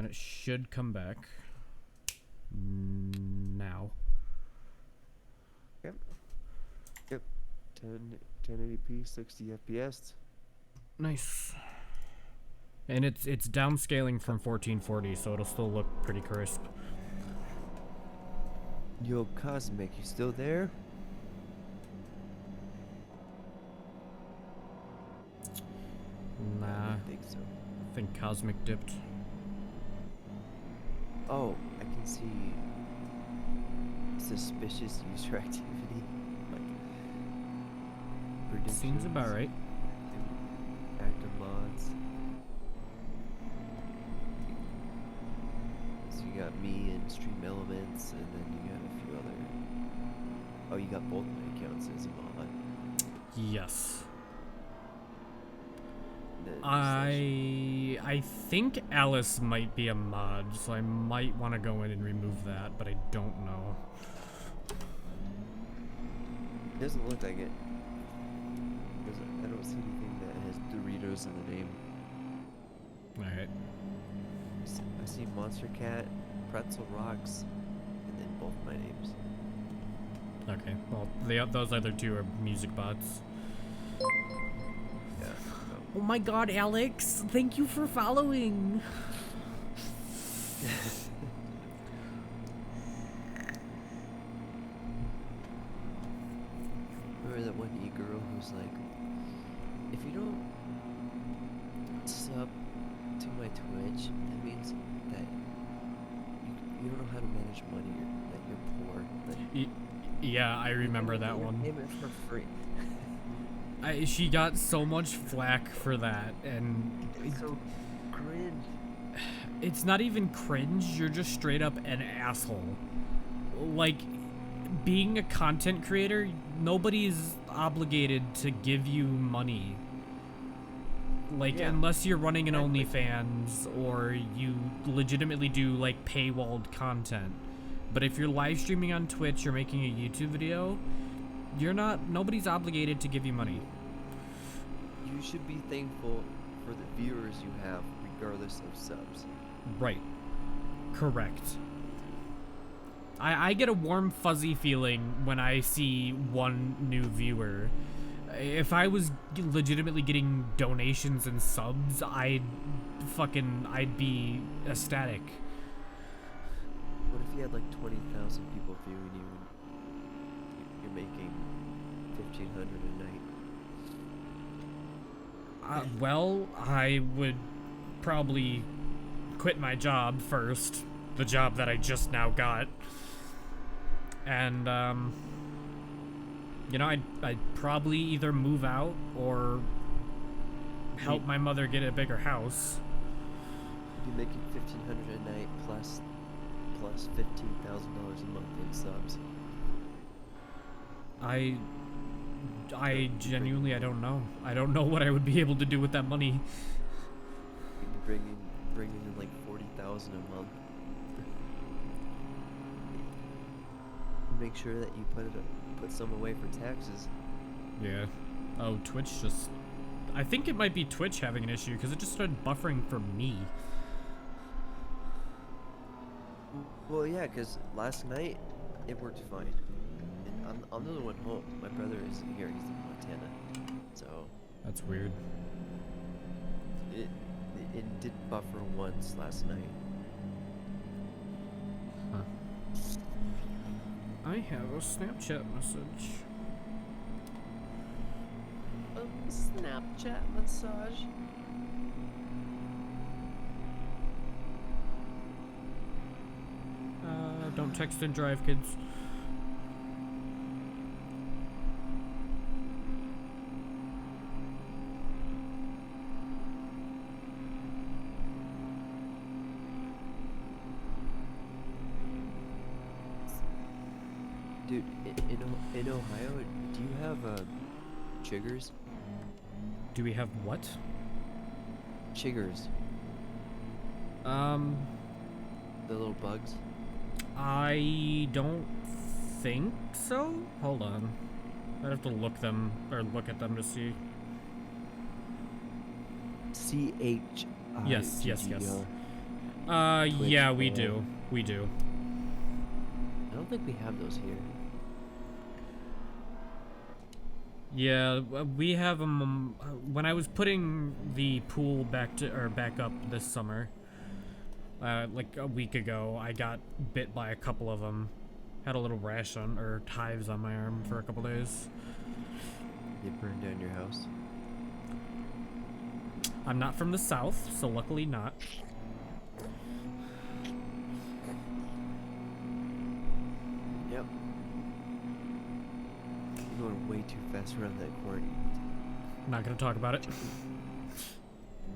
It should come back. Now. Yep. 1080p, 60 FPS. Nice. And it's downscaling from 1440, so it'll still look pretty crisp. Yo, Cosmic, you still there? Nah, I don't think so. I think Cosmic dipped. Oh, I can see suspicious user activity. Like predictions. Seems about right. Active mods. So you got me and Stream Elements, and then you got a few other. Oh, you got both my accounts as a mod. Yes. Then I think Alice might be a mod, so I might want to go in and remove that, but I don't know. it doesn't look like it. I don't see anything that has Doritos in the name. Alright. I see Monster Cat, Pretzel Rocks, and then both my names. Okay, well, those other two are music bots. Yeah. Oh my god, Alex! Thank you for following! Remember that one e-girl who's like, if you don't sub to my Twitch, that means that you don't know how to manage money, or that you're poor. That Yeah, I remember that one. Payment for free. She got so much flack for that, and It's so cringe. it's not even cringe, you're just straight up an asshole. Like, being a content creator, nobody's obligated to give you money. Like, Yeah. unless you're running an Exactly. OnlyFans or you legitimately do, like, paywalled content. But if you're live streaming on Twitch or making a YouTube video, nobody's obligated to give you money. You should be thankful for the viewers you have, regardless of subs. Right. Correct. I get a warm, fuzzy feeling when I see one new viewer. If I was legitimately getting donations and subs, I'd be ecstatic. What if you had like 20,000 people viewing you and you're making 1,500 a night? Well, I would probably quit my job first, the job that I just now got, and I'd probably either move out or help my mother get a bigger house. You'd be making 1,500 a night plus $15,000 a month in subs. I genuinely, I don't know. I don't know what I would be able to do with that money. You'd be bringing in like 40,000 a month. Make sure that you put some away for taxes. Yeah. Oh, Twitch just... I think it might be Twitch having an issue, because it just started buffering for me. Well, yeah, because last night it worked fine. And I'm the only one home. My brother isn't here. He's in Montana. So That's weird. it did buffer once last night. Huh. I have a Snapchat message. A Snapchat massage. Don't text and drive, kids. Dude, in Ohio, do you have chiggers? Do we have what? Chiggers, the little bugs. I don't think so. Hold on. I'd have to look at them to see. CHIGGO. Yes. Yeah, we do. We do. I don't think we have those here. Yeah, we have them. When I was putting the pool back up this summer, like a week ago, I got bit by a couple of them. Had a little rash or hives on my arm for a couple days. They burned down your house. I'm not from the south, so luckily not. Yep. You're going way too fast around that corner. Not gonna talk about it.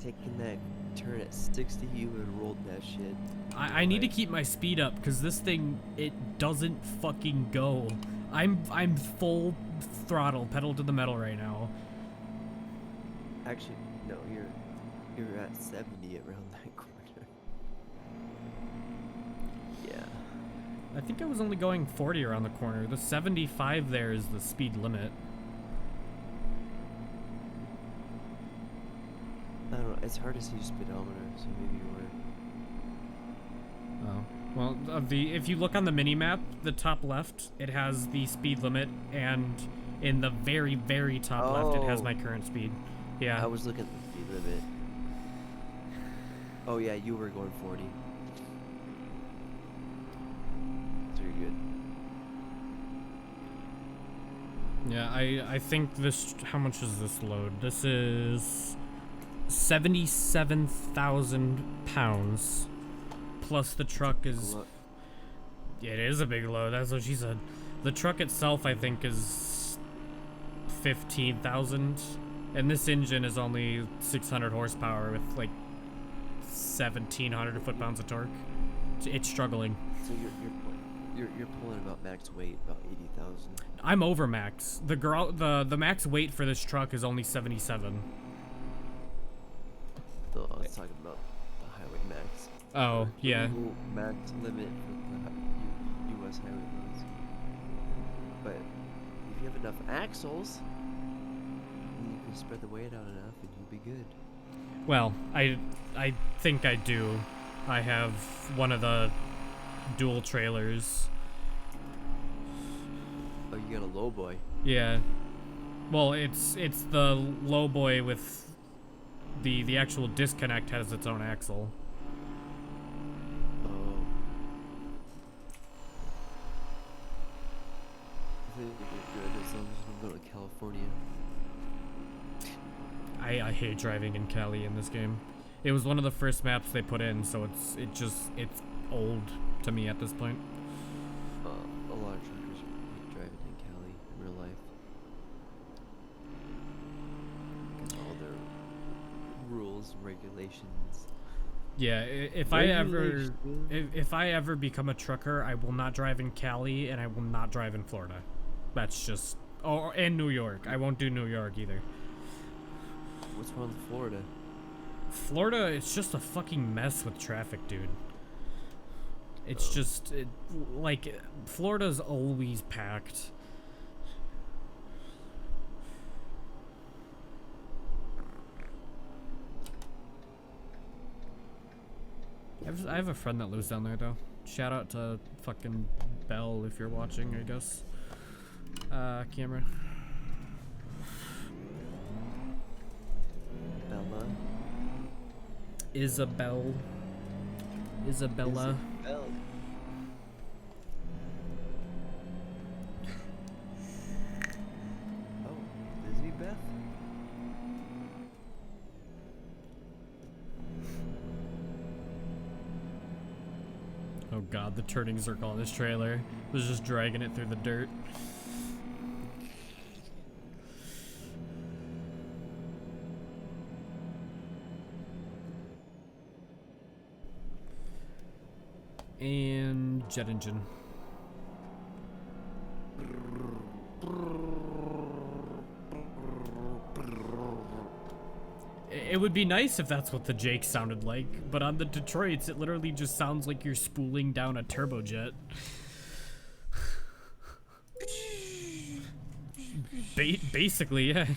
Taking that turn at 60, you would have rolled that shit. I need to keep my speed up because this thing, it doesn't fucking go. I'm full throttle, pedal to the metal right now. Actually, no, you're at 70 around that corner. Yeah. I think I was only going 40 around the corner. The 75 there is the speed limit. I don't know, it's hard to see your speedometer, so maybe you were. Oh. Well, if you look on the mini-map, the top left, it has the speed limit, and in the very, very top left, it has my current speed. Yeah. I was looking at the speed limit. Oh yeah, you were going 40. So you're good. Yeah, I think this, how much is this load? This is 77,000 pounds. Plus the truck is... It is a big load, that's what she said. The truck itself, I think, is 15,000. And this engine is only 600 horsepower with, like, 1,700 foot-pounds of torque. It's struggling. So you're pulling about max weight, about 80,000. I'm over max. The max weight for this truck is only 77. No, I was talking about the highway max. Oh, yeah. Max limit for the U.S. highway roads. But if you have enough axles, you can spread the weight out enough and you'll be good. Well, I think I do. I have one of the dual trailers. Oh, you got a low boy. Yeah. Well, it's the low boy with the actual disconnect has its own axle. Oh. I think you're good as long as you don't go to California. I hate driving in Cali in this game. It was one of the first maps they put in, so it's old to me at this point. A lot of truckers hate driving in Cali in real life. Because all their rules, regulations. Yeah, if I ever become a trucker, I will not drive in Cali and I will not drive in Florida. That's just and New York. I won't do New York either. What's wrong with Florida? Florida, it's just a fucking mess with traffic, dude. It's just like Florida's always packed. I have a friend that lives down there though. Shout out to fucking Belle if you're watching, I guess. Camera. Bella. Isabella. Isabella. Oh, Lizzie Beth? Oh god, the turning circle on this trailer was just dragging it through the dirt. And jet engine. It would be nice if that's what the Jake sounded like, but on the Detroits, it literally just sounds like you're spooling down a turbojet. Basically, yeah.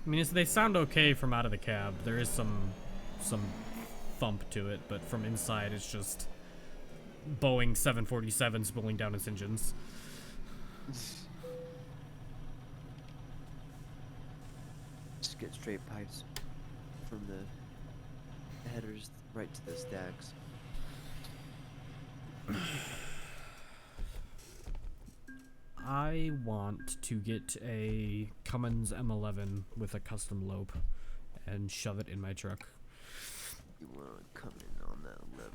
I mean, they sound okay from out of the cab. There is some thump to it, but from inside, it's just Boeing 747 spooling down its engines. Just get straight pipes from the headers right to the stacks. I want to get a Cummins M11 with a custom lope and shove it in my truck. You want to come in on that 11,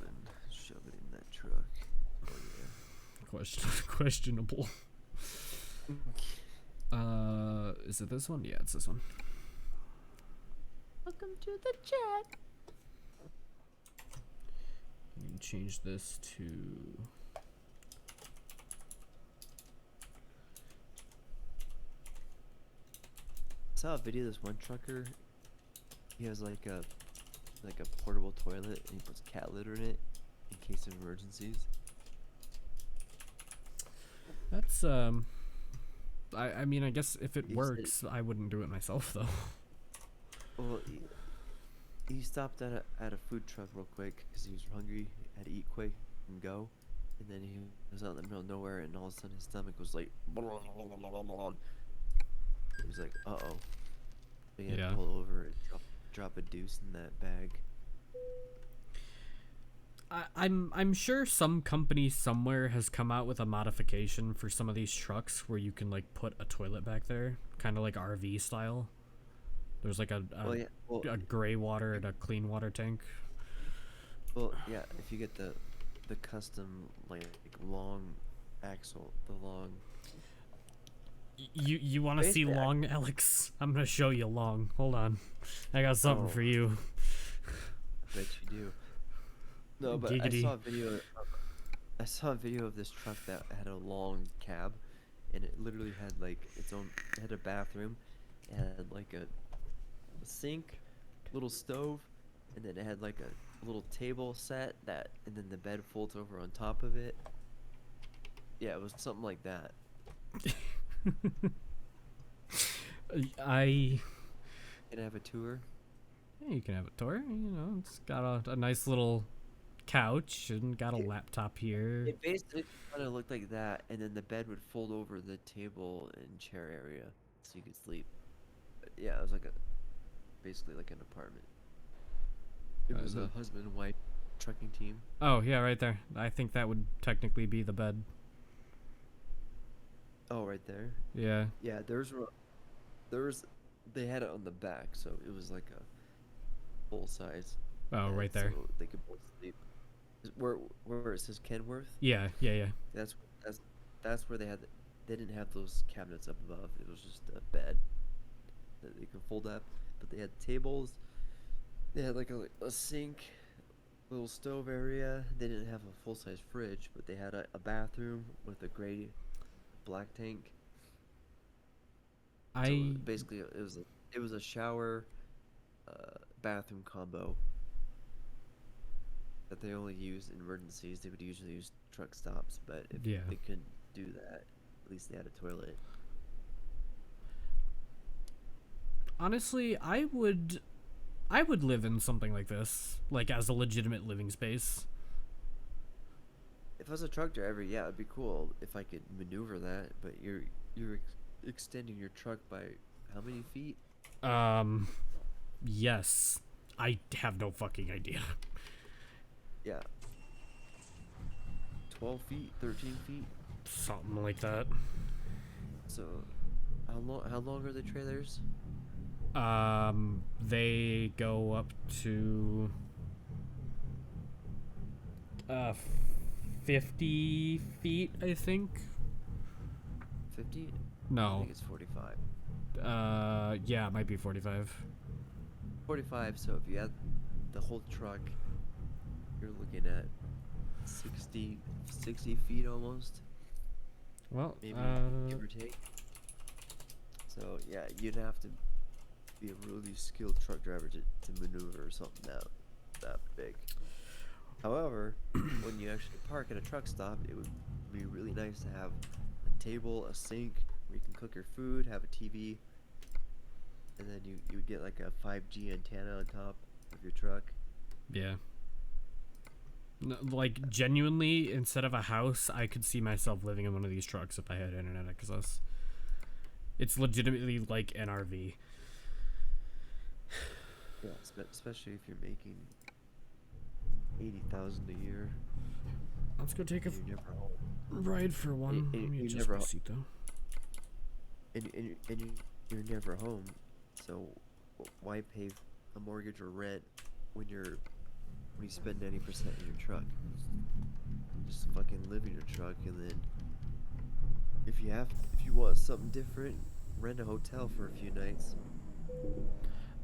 shove it in that truck. Oh yeah. Questionable. Is it this one? Yeah, it's this one. Welcome to the chat. You can change this to... I saw a video of this one trucker. He has like a portable toilet and he puts cat litter in it in case of emergencies. That's I mean, I guess if it works, I wouldn't do it myself though. Well, he stopped at a food truck real quick because he was hungry, had to eat quick and go, and then he was out in the middle of nowhere, and all of a sudden his stomach was like, he was like, uh-oh. He had to pull over and drop a deuce in that bag. I'm sure some company somewhere has come out with a modification for some of these trucks where you can like put a toilet back there, kind of like RV style. There's like a gray water and a clean water tank. Well, yeah, if you get the custom like long axle, the long. You want to see long, Alex? I'm gonna show you long. Hold on, I got something for you. I bet you do. No, but Giggity. I saw a video of this truck that had a long cab, and it literally had like its own. It had a bathroom, it had like a sink, little stove, and then it had like a little table set that, and then the bed folds over on top of it. Yeah, it was something like that. Can I have a tour? Yeah, you can have a tour. You know, it's got a nice little couch and got a laptop here. It basically kind of looked like that, and then the bed would fold over the table and chair area, so you could sleep. But yeah, it was like basically like an apartment. It was a husband and wife trucking team. Oh yeah, right there. I think that would technically be the bed. Oh, right there. Yeah. Yeah, there was, they had it on the back, so it was like a full size. Oh, right there. So they could both sleep. Where it says Kenworth? Yeah. That's where they had. They didn't have those cabinets up above. It was just a bed that they could fold up. But they had tables. They had like a sink, little stove area. They didn't have a full size fridge, but they had a bathroom with a gray, black tank. So basically, it was a shower, bathroom combo that they only use in emergencies. They would usually use truck stops, but if they couldn't do that, at least they had a toilet. Honestly, I would live in something like this, like as a legitimate living space. If I was a truck driver, yeah, it'd be cool if I could maneuver that. But you're extending your truck by how many feet? Yes, I have no fucking idea. Yeah. 12 feet, 13 feet, something like that. So, how long are the trailers? They go up to 50 feet, I think. 50? No. I think it's 45. Yeah, it might be 45. 45, so if you add the whole truck, you're looking at 60 feet almost. Well, maybe give or take. So yeah, you'd have to be a really skilled truck driver to maneuver something that big. However, when you actually park at a truck stop, it would be really nice to have a table, a sink where you can cook your food, have a TV, and then you would get like a 5G antenna on top of your truck. Yeah. Like, genuinely, instead of a house, I could see myself living in one of these trucks if I had internet access. It's legitimately like an RV. Yeah, especially if you're making 80,000 a year. Let's go take a You're never home. ride for one. Let me You're adjust never my ho- seat, though. you're never home. So why pay a mortgage or rent when you spend 90% in your truck? Just fucking live in your truck, and then if you want something different, rent a hotel for a few nights.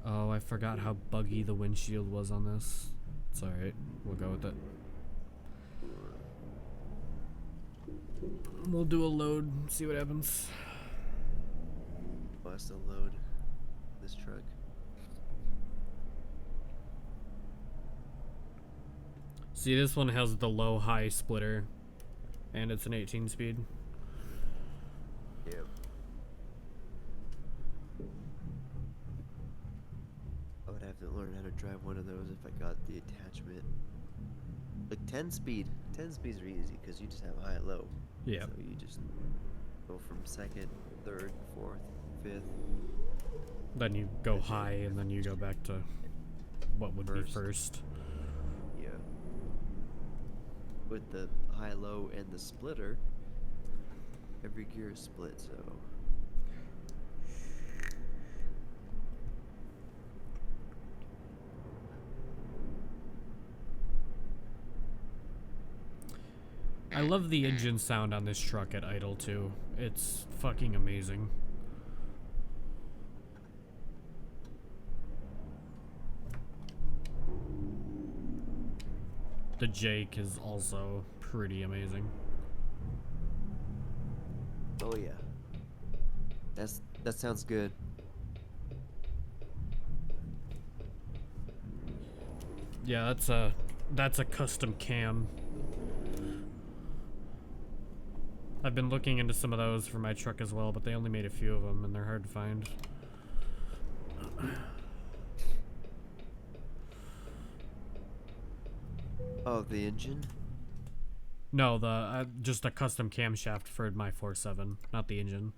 Oh, I forgot how buggy the windshield was on this. It's alright. We'll go with it. We'll do a load, see what happens. Bust a load this truck. See, this one has the low-high splitter, and it's an 18-speed. Yep. I would have to learn how to drive one of those if I got the attachment. Like 10 speeds are easy because you just have high and low. Yeah. So you just go from second, third, fourth, fifth. Then you go high, and then you go back to what would be first. Yeah. With the high, low, and the splitter, every gear is split, so. I love the engine sound on this truck at idle, too. It's fucking amazing. The Jake is also pretty amazing. Oh yeah. That sounds good. Yeah, that's a custom cam. I've been looking into some of those for my truck as well, but they only made a few of them, and they're hard to find. Oh, the engine? No, the just a custom camshaft for my 4.7, not the engine.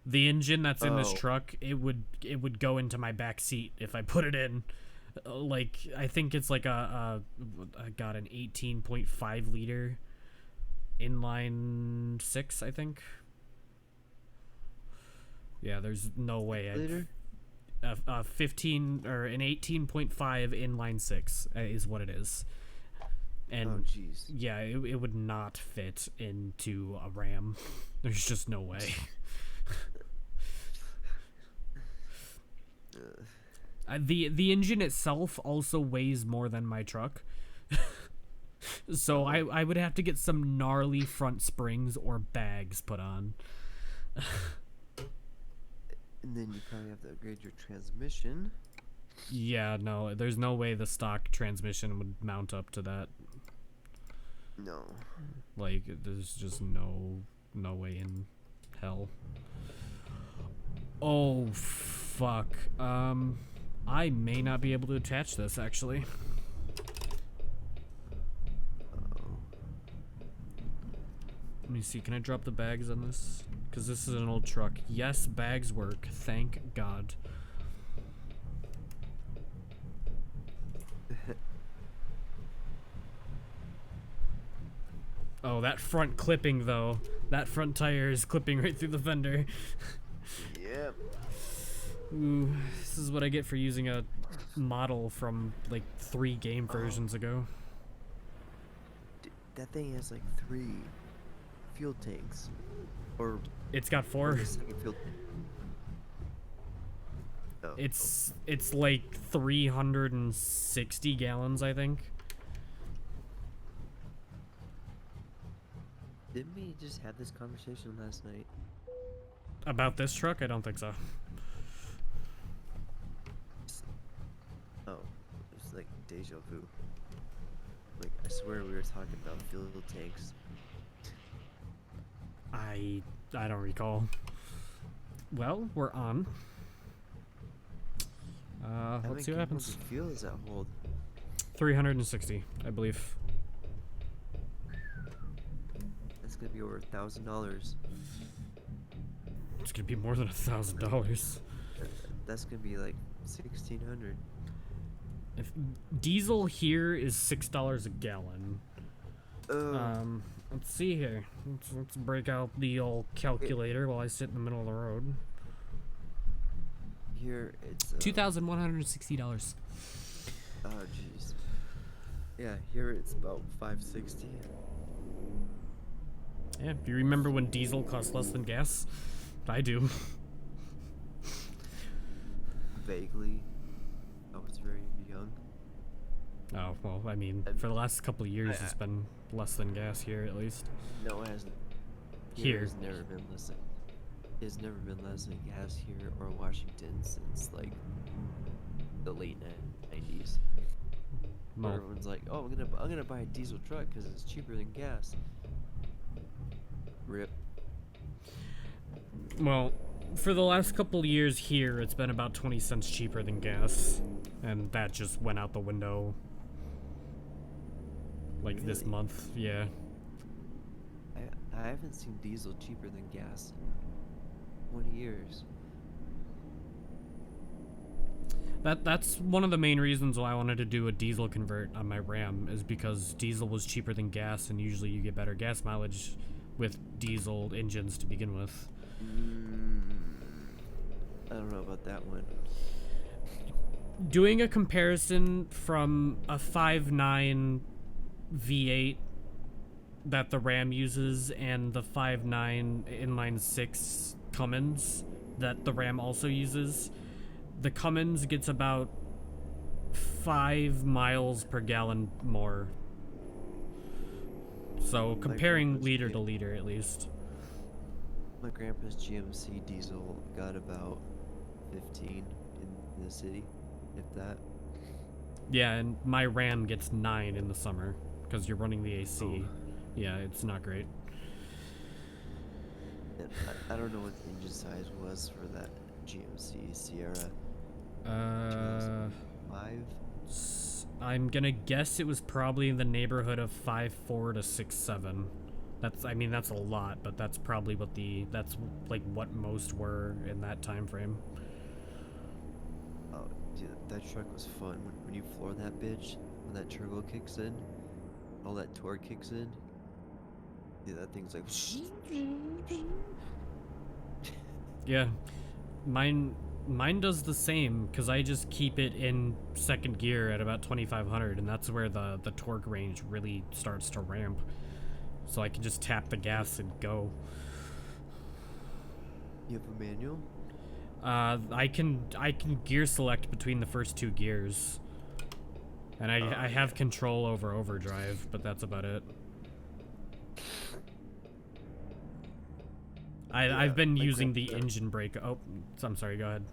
The engine that's in this truck, it would go into my back seat if I put it in. Like, I think it's like I got an 18.5 liter inline 6, I think. Yeah, there's no way Liter? a 15 or an 18.5 inline 6 is what it is. And oh jeez. yeah, it would not fit into a Ram. There's just no way. The engine itself also weighs more than my truck. So I would have to get some gnarly front springs or bags put on. And then you probably have to upgrade your transmission. Yeah, no, there's no way the stock transmission would mount up to that. No. Like, there's just no way in hell. Oh, fuck. I may not be able to attach this, actually. Let me see, can I drop the bags on this? Because this is an old truck. Yes, bags work. Thank God. Oh, that front clipping, though. That front tire is clipping right through the fender. Yep. Ooh, this is what I get for using a model from, like, 3 game versions ago. That thing has like 3 fuel tanks. Or It's got 4. the second fuel tank. Oh, It's like 360 gallons, I think. Didn't we just have this conversation last night? About this truck? I don't think so. Oh, it's like deja vu. Like, I swear we were talking about fuel tanks. I don't recall. Well, we're on. How Let's many see what gallons happens. of fuel does that hold? 360, I believe. That's gonna be over $1,000. It's gonna be more than $1,000. That's gonna be like 1,600. If diesel here is $6 a gallon. Let's see here. Let's break out the old calculator while I sit in the middle of the road. Here it's $2,160. oh jeez. Yeah, here it's about 560. Yeah, do you remember when diesel cost less than gas? I do. Vaguely. I was very young. Oh, well, I mean, for the last couple of years, it's been less than gas here, at least. No, it hasn't. Here. It's never been less than. It's never been less than gas here or Washington since like the late 90s. Well, Everyone's like, "Oh, I'm gonna buy a diesel truck because it's cheaper than gas." Rip. well, for the last couple of years here, it's been about 20 cents cheaper than gas. And that just went out the window. Like this Really? month, yeah. I haven't seen diesel cheaper than gas in 20 years. That's one of the main reasons why I wanted to do a diesel convert on my Ram, is because diesel was cheaper than gas, and usually you get better gas mileage with diesel engines to begin with. I don't know about that one. Doing a comparison from a 5.9 V8 that the Ram uses and the 5.9 inline 6 Cummins that the Ram also uses, the Cummins gets about 5 miles per gallon more. So comparing grandpa's liter G- to liter, at least. My grandpa's GMC diesel got about 15 in the city, if that. Yeah, and my Ram gets 9 in the summer because you're running the AC. Oh. Yeah, it's not great. And I don't know what the engine size was for that GMC Sierra. 5? I'm gonna guess it was probably in the neighborhood of 5.4 to 6.7. That's a lot, but that's probably that's like what most were in that time frame. Oh, dude, that truck was fun. When you floor that bitch, when that turbo kicks in, all that torque kicks in. Dude, that thing's like. Yeah, mine does the same because I just keep it in second gear at about 2,500, and that's where the torque range really starts to ramp. So I can just tap the gas and go. You have a manual? I can gear select between the first 2 gears, and I have control over overdrive, but that's about it. I've been using the engine brake. Oh, I'm sorry. Go ahead.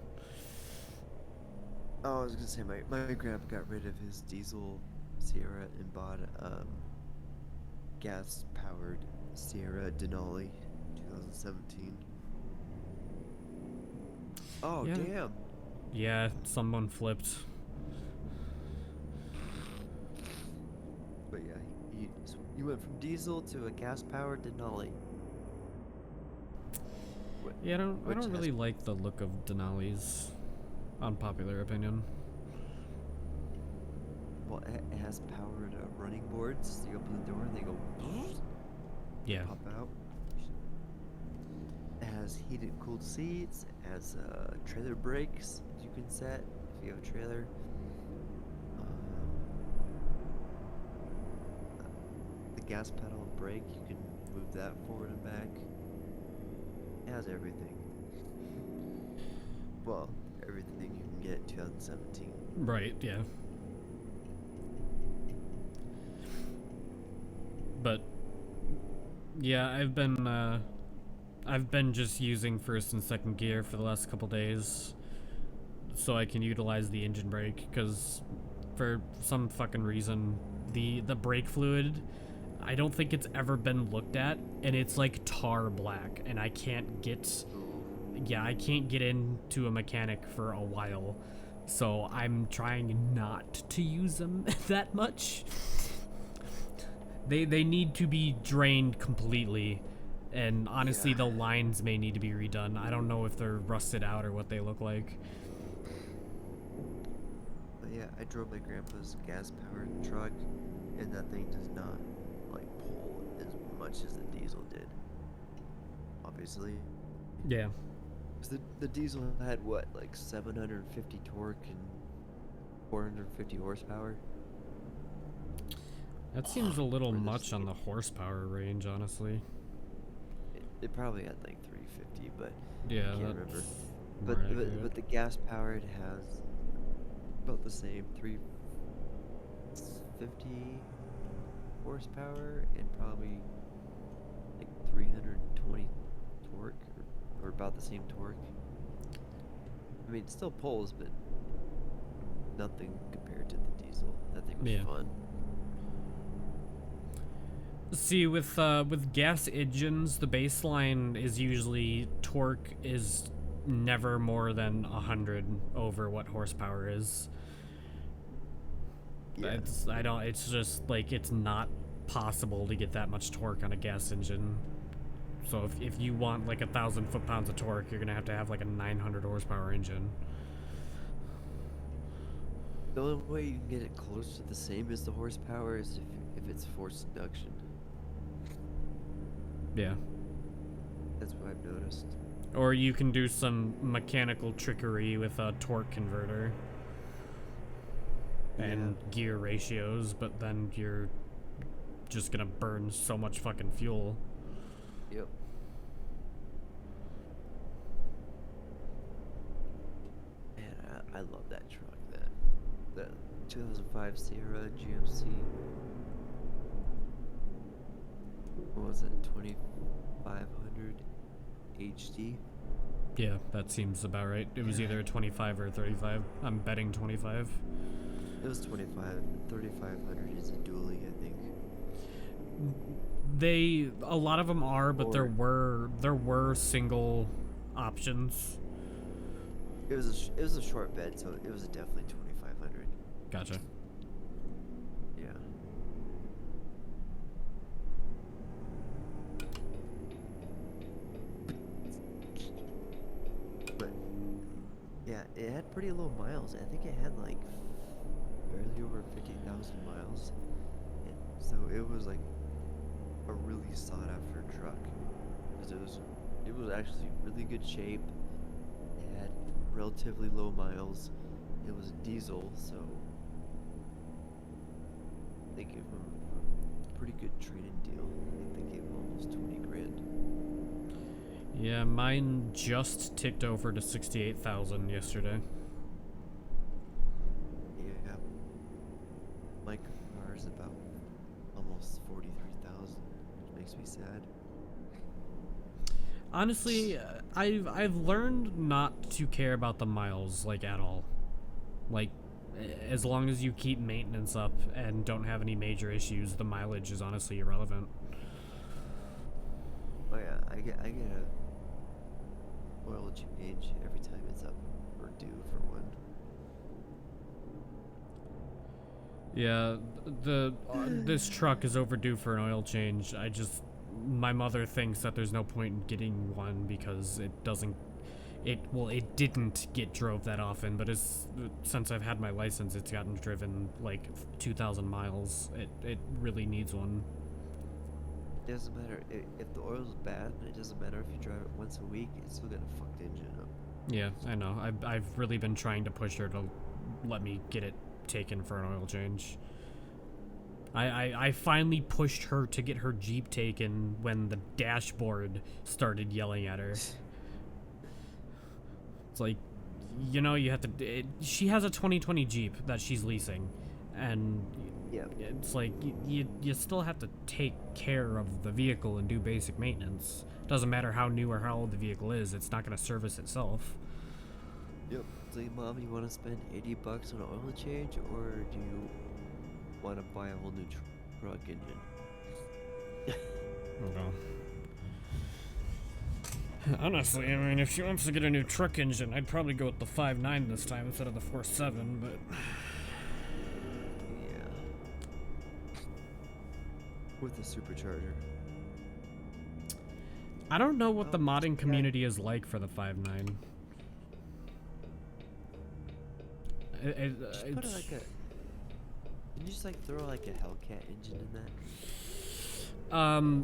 Oh, I was gonna say my grandpa got rid of his diesel Sierra and bought gas powered Sierra Denali 2017. Oh Yeah. damn! Yeah, someone flipped. But yeah, you went from diesel to a gas powered Denali. Yeah, I don't Which really has- like the look of Denali's. Unpopular opinion. Well, it has powered running boards. You open the door and they go Yeah. pop out. It has heated, cooled seats. It has trailer brakes you can set if you have a trailer. The gas pedal and brake, you can move that forward and back. It has everything. Well, everything you can get in 2017. Right, yeah. But yeah, I've been just using first and second gear for the last couple days so I can utilize the engine brake, because for some fucking reason the brake fluid, I don't think it's ever been looked at, and it's like tar black, and I can't get into a mechanic for a while So I'm trying not to use them that much. They need to be drained completely. And honestly, Yeah. the lines may need to be redone. I don't know if they're rusted out or what they look like. But yeah, I drove my grandpa's gas-powered truck, and that thing does not like pull as much as the diesel did. Obviously, Yeah. 'cause the diesel had what, like 750 torque and 450 horsepower. That seems a little For this much on thing. the horsepower range, honestly. It probably had like 350, but Yeah, I can't that's remember. more But accurate. the gas-powered has about the same 350 horsepower and probably like 320 torque, or about the same torque. I mean, it still pulls, but nothing compared to the diesel. That thing was Yeah. fun. See, with gas engines, the baseline is usually torque is never more than 100 over what horsepower is. Yeah. It's just like it's not possible to get that much torque on a gas engine. So if you want like 1,000 foot-pounds of torque, you're gonna have like a 900 horsepower engine. The only way you can get it close to the same as the horsepower is if it's forced induction. Yeah. That's what I've noticed. Or you can do some mechanical trickery with a torque converter and gear ratios, but then you're just gonna burn so much fucking fuel. Yep. Man, I love that truck. The 2005 Sierra GMC. What was it? 2500 HD. Yeah, that seems about right. It was either 25 or 35. I'm betting 25. It was 25. 3500 is a dually, I think. A lot of them are, but there Or- were single options. It was a short bed, so it was definitely 2500. Gotcha. Yeah. But yeah, it had pretty low miles. I think it had like barely over 50,000 miles. And so it was like a really sought after truck, because it was actually really good shape. It had relatively low miles. It was a diesel, so they gave him a pretty good trade-in deal. I think they gave him almost 20 grand. Yeah, mine just ticked over to 68,000 yesterday. Yeah, my car is about almost 43,000, which makes me sad. Honestly, I've learned not to care about the miles like at all. Like, as long as you keep maintenance up and don't have any major issues, the mileage is honestly irrelevant. Oh yeah, I get a oil change every time it's up or due for one. Yeah, this truck is overdue for an oil change. My mother thinks that there's no point in getting one because it didn't get drove that often, but since I've had my license, it's gotten driven like 2,000 miles. It really needs one. It doesn't matter if the oil's bad. It doesn't matter if you drive it once a week. It's still gonna fuck the engine up. Yeah, I know. I've really been trying to push her to let me get it taken for an oil change. I finally pushed her to get her Jeep taken when the dashboard started yelling at her. It's like, you know, you have to. She has a 2020 Jeep that she's leasing, and Yeah. it's like you still have to take care of the vehicle and do basic maintenance. Doesn't matter how new or how old the vehicle is; it's not going to service itself. Yep. So, Mom, you want to spend $80 on an oil change, or do you want to buy a whole new truck engine? Okay. Honestly, I mean, if she wants to get a new truck engine, I'd probably go with the 5.9 this time instead of the 4.7, but... Yeah. With a supercharger. I don't know what the Oh, modding yeah. community is like for the 5.9. Just put like a... Can you just like throw like a Hellcat engine in that?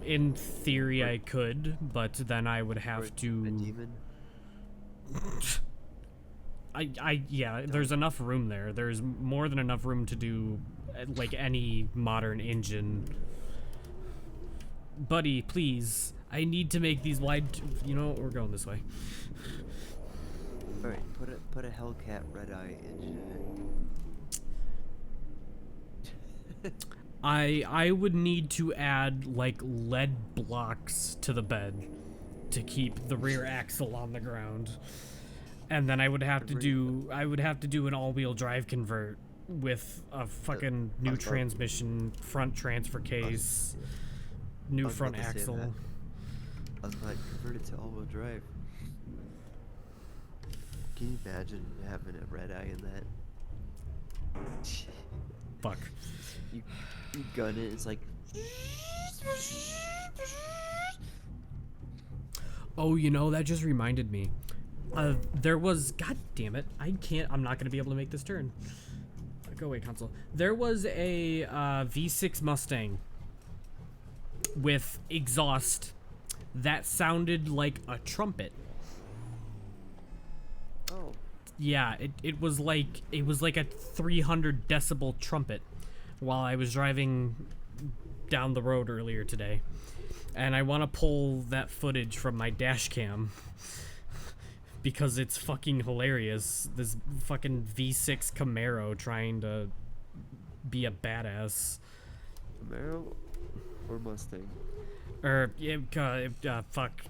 In theory I could, but then I would have A to... demon? yeah, there's enough room there. There's more than enough room to do, like, any modern engine. Buddy, please. I need to make these wide... You know what? We're going this way. Alright, put a Hellcat red-eye engine in it. I would need to add, like, lead blocks to the bed to keep the rear axle on the ground. And then I would have to do an all-wheel drive convert with a fucking new transmission, front transfer case, new front axle. I was like, convert it to all-wheel drive. Can you imagine having a red-eye in that? Fuck. You gun it, it's like... Oh, you know, that just reminded me. There was... God damn it. I'm not going to be able to make this turn. Go away, console. There was a V6 Mustang with exhaust that sounded like a trumpet. Oh. Yeah, it was like a 300 decibel trumpet while I was driving down the road earlier today. And I want to pull that footage from my dash cam because it's fucking hilarious. This fucking V6 Camaro trying to be a badass. Camaro or Mustang? Fuck.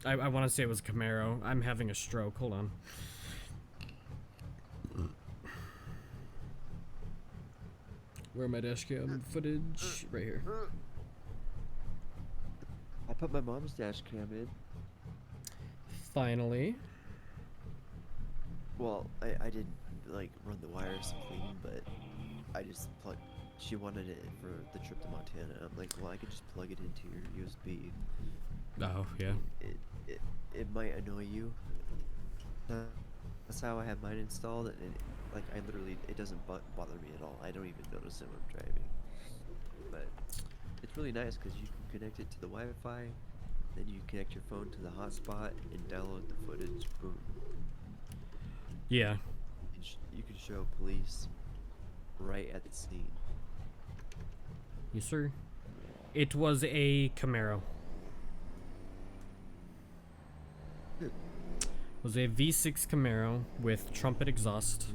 I want to say it was Camaro. I'm having a stroke. Hold on. Where my dash cam footage? Right here. I put my mom's dash cam in. Finally. Well, I didn't like run the wires and cleaning, but I just plugged. She wanted it for the trip to Montana. I'm like, well, I could just plug it into your USB. Oh yeah. It might annoy you. That's how I have mine installed, and like I literally, it doesn't bother me at all. I don't even notice it when I'm driving. But it's really nice because you can connect it to the Wi-Fi, then you connect your phone to the hotspot and download the footage. Boom. Yeah. You can show police right at the scene. Yes, sir. It was a Camaro. Good. It was a V6 Camaro with trumpet exhaust.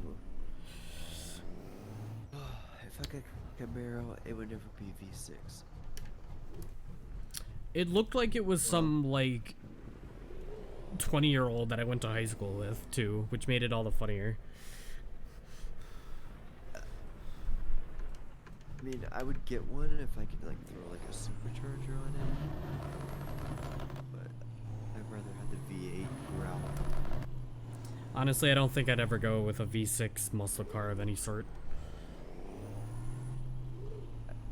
If I got Camaro, it would never be V6. It looked like it was some, like, 20-year-old that I went to high school with, too, which made it all the funnier. I mean, I would get one if I could, like, throw, like, a supercharger on it. But I'd rather have the V8 growl. Honestly, I don't think I'd ever go with a V6 muscle car of any sort.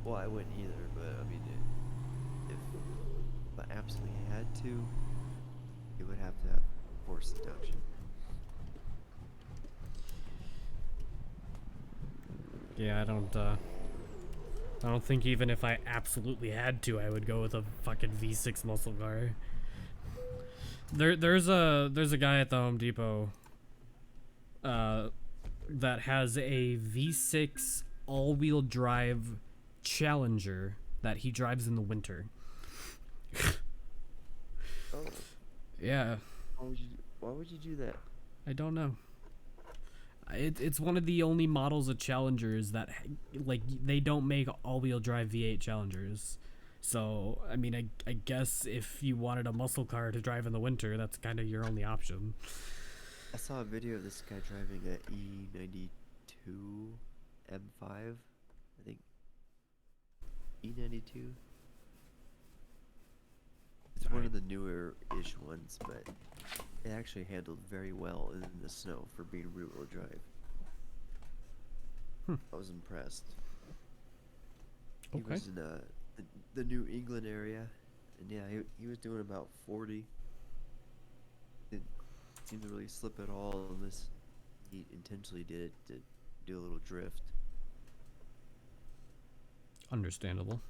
Well, I wouldn't either, but, I mean, if I absolutely had to, it would have to have force induction. Yeah, I don't think even if I absolutely had to, I would go with a fucking V6 muscle car. There's a guy at the Home Depot that has a V6 all-wheel drive Challenger that he drives in the winter. Oh. Yeah. Why would you do that? I don't know. It's one of the only models of Challengers that, like, they don't make all-wheel drive V8 Challengers. So, I mean, I guess if you wanted a muscle car to drive in the winter, that's kind of your only option. I saw a video of this guy driving a E92 M5, I think. E92? It's was one I- of the newer-ish ones, but it actually handled very well in the snow for being rear-wheel drive. I was impressed. He Okay. was in the New England area, and yeah, he was doing about 40. Didn't seem to really slip at all unless he intentionally did it to do a little drift. Understandable.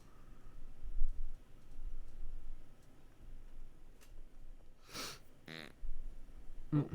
Oh,